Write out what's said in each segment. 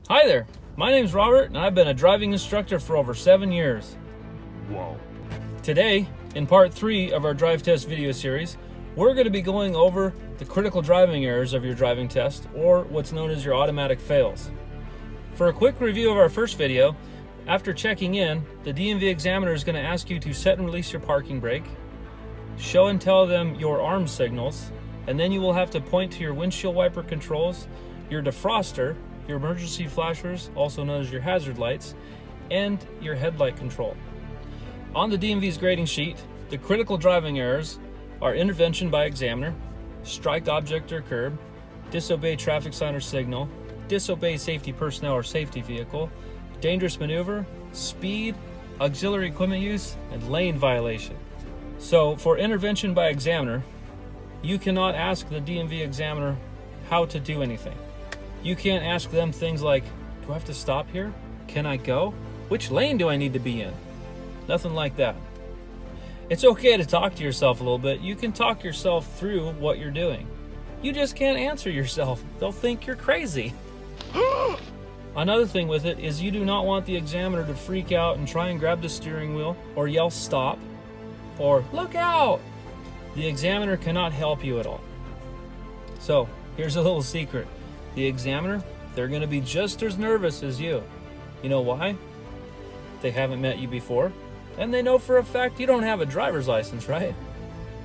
Hi there, my name's Robert and I've been a driving instructor for over 7 years. Whoa. Today, in part 3 of our drive test video series, we're going to be going over the critical driving errors of your driving test, or what's known as your automatic fails. For a quick review of our first video, after checking in, the DMV examiner is going to ask you to set and release your parking brake, show and tell them your arm signals, and then you will have to point to your windshield wiper controls, your defroster, your emergency flashers, also known as your hazard lights, and your headlight control. On the DMV's grading sheet, the critical driving errors are intervention by examiner, strike object or curb, disobey traffic sign or signal, disobey safety personnel or safety vehicle, dangerous maneuver, speed, auxiliary equipment use, and lane violation. So for intervention by examiner, you cannot ask the DMV examiner how to do anything. You can't ask them things like, do I have to stop here? Can I go? Which lane do I need to be in? Nothing like that. It's okay to talk to yourself a little bit. You can talk yourself through what you're doing. You just can't answer yourself. They'll think you're crazy. Another thing with it is you do not want the examiner to freak out and try and grab the steering wheel or yell stop or look out. The examiner cannot help you at all. So here's a little secret. The examiner, they're going to be just as nervous as you. You know why? They haven't met you before, and they know for a fact you don't have a driver's license, right?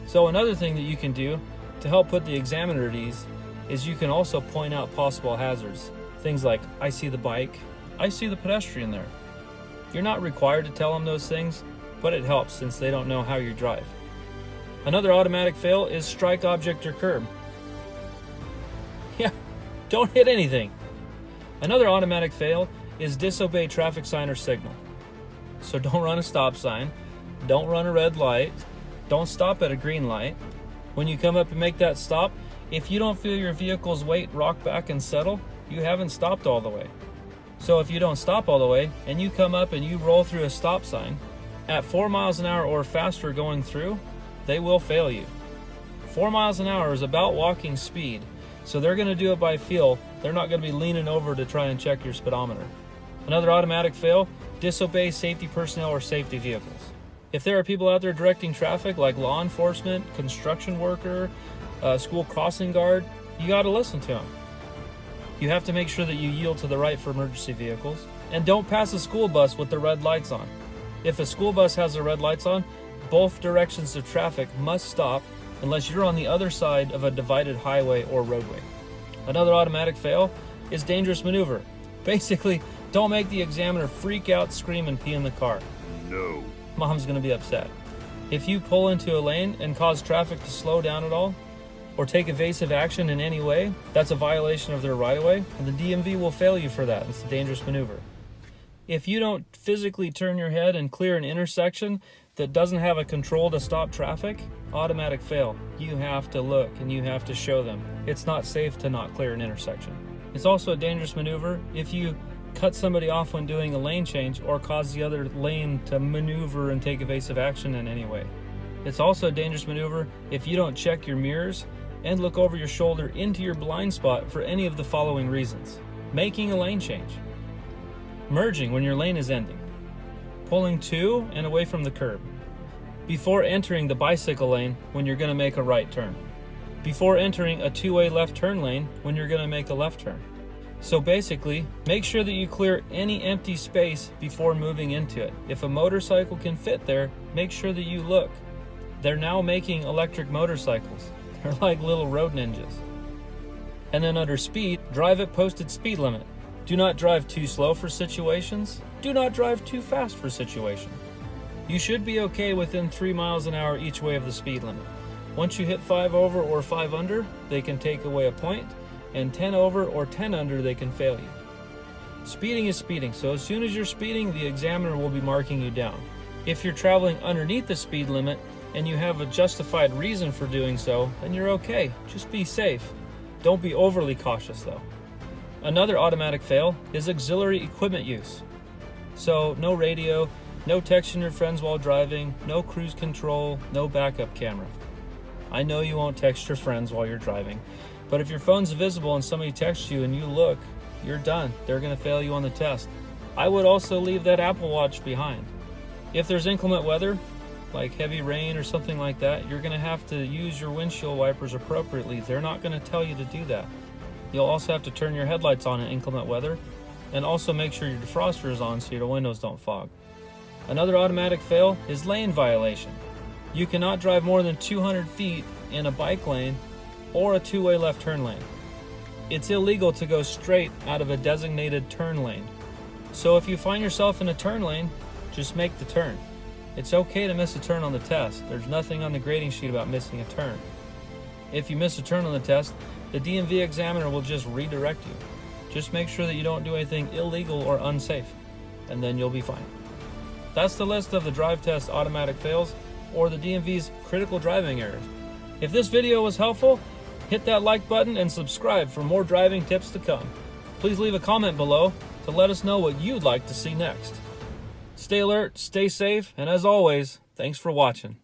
So another thing that you can do to help put the examiner at ease is you can also point out possible hazards. Things like, I see the bike, I see the pedestrian there. You're not required to tell them those things, but it helps since they don't know how you drive. Another automatic fail is strike object or curb. Yeah. Don't hit anything. Another automatic fail is disobey traffic sign or signal. So don't run a stop sign, don't run a red light, don't stop at a green light. When you come up and make that stop, if you don't feel your vehicle's weight rock back and settle, you haven't stopped all the way. So if you don't stop all the way and you come up and you roll through a stop sign at 4 miles an hour or faster going through, they will fail you. 4 miles an hour is about walking speed. So they're going to do it by feel. They're not going to be leaning over to try and check your speedometer. Another automatic fail, disobey safety personnel or safety vehicles. If there are people out there directing traffic like law enforcement, construction worker, school crossing guard, you got to listen to them. You have to make sure that you yield to the right for emergency vehicles. And don't pass a school bus with the red lights on. If a school bus has the red lights on, both directions of traffic must stop unless you're on the other side of a divided highway or roadway. Another automatic fail is dangerous maneuver. Basically, don't make the examiner freak out, scream, and pee in the car. No. Mom's gonna be upset. If you pull into a lane and cause traffic to slow down at all, or take evasive action in any way, that's a violation of their right-of-way, and the DMV will fail you for that. It's a dangerous maneuver. If you don't physically turn your head and clear an intersection that doesn't have a control to stop traffic, automatic fail. You have to look and you have to show them. It's not safe to not clear an intersection. It's also a dangerous maneuver if you cut somebody off when doing a lane change or cause the other lane to maneuver and take evasive action in any way. It's also a dangerous maneuver if you don't check your mirrors and look over your shoulder into your blind spot for any of the following reasons. Making a lane change, merging when your lane is ending, pulling to and away from the curb, before entering the bicycle lane when you're going to make a right turn, before entering a two-way left turn lane when you're going to make a left turn. So basically, make sure that you clear any empty space before moving into it. If a motorcycle can fit there, make sure that you look. They're now making electric motorcycles. They're like little road ninjas. And then under speed, drive at posted speed limit. Do not drive too slow for situations. Do not drive too fast for situations. You should be okay within 3 miles an hour each way of the speed limit. Once you hit 5 over or 5 under, they can take away a point, and 10 over or 10 under, they can fail you. Speeding is speeding, so as soon as you're speeding, the examiner will be marking you down. If you're traveling underneath the speed limit and you have a justified reason for doing so, then you're okay. Just be safe. Don't be overly cautious though. Another automatic fail is auxiliary equipment use. So no radio, no texting your friends while driving, no cruise control, no backup camera. I know you won't text your friends while you're driving, but if your phone's visible and somebody texts you and you look, you're done. They're going to fail you on the test. I would also leave that Apple Watch behind. If there's inclement weather, like heavy rain or something like that, you're going to have to use your windshield wipers appropriately. They're not going to tell you to do that. You'll also have to turn your headlights on in inclement weather, and also make sure your defroster is on so your windows don't fog. Another automatic fail is lane violation. You cannot drive more than 200 feet in a bike lane or a two-way left turn lane. It's illegal to go straight out of a designated turn lane. So if you find yourself in a turn lane, just make the turn. It's okay to miss a turn on the test. There's nothing on the grading sheet about missing a turn. If you miss a turn on the test, the DMV examiner will just redirect you. Just make sure that you don't do anything illegal or unsafe, and then you'll be fine. That's the list of the drive test automatic fails, or the DMV's critical driving errors. If this video was helpful, hit that like button and subscribe for more driving tips to come. Please leave a comment below to let us know what you'd like to see next. Stay alert, stay safe, and as always, thanks for watching.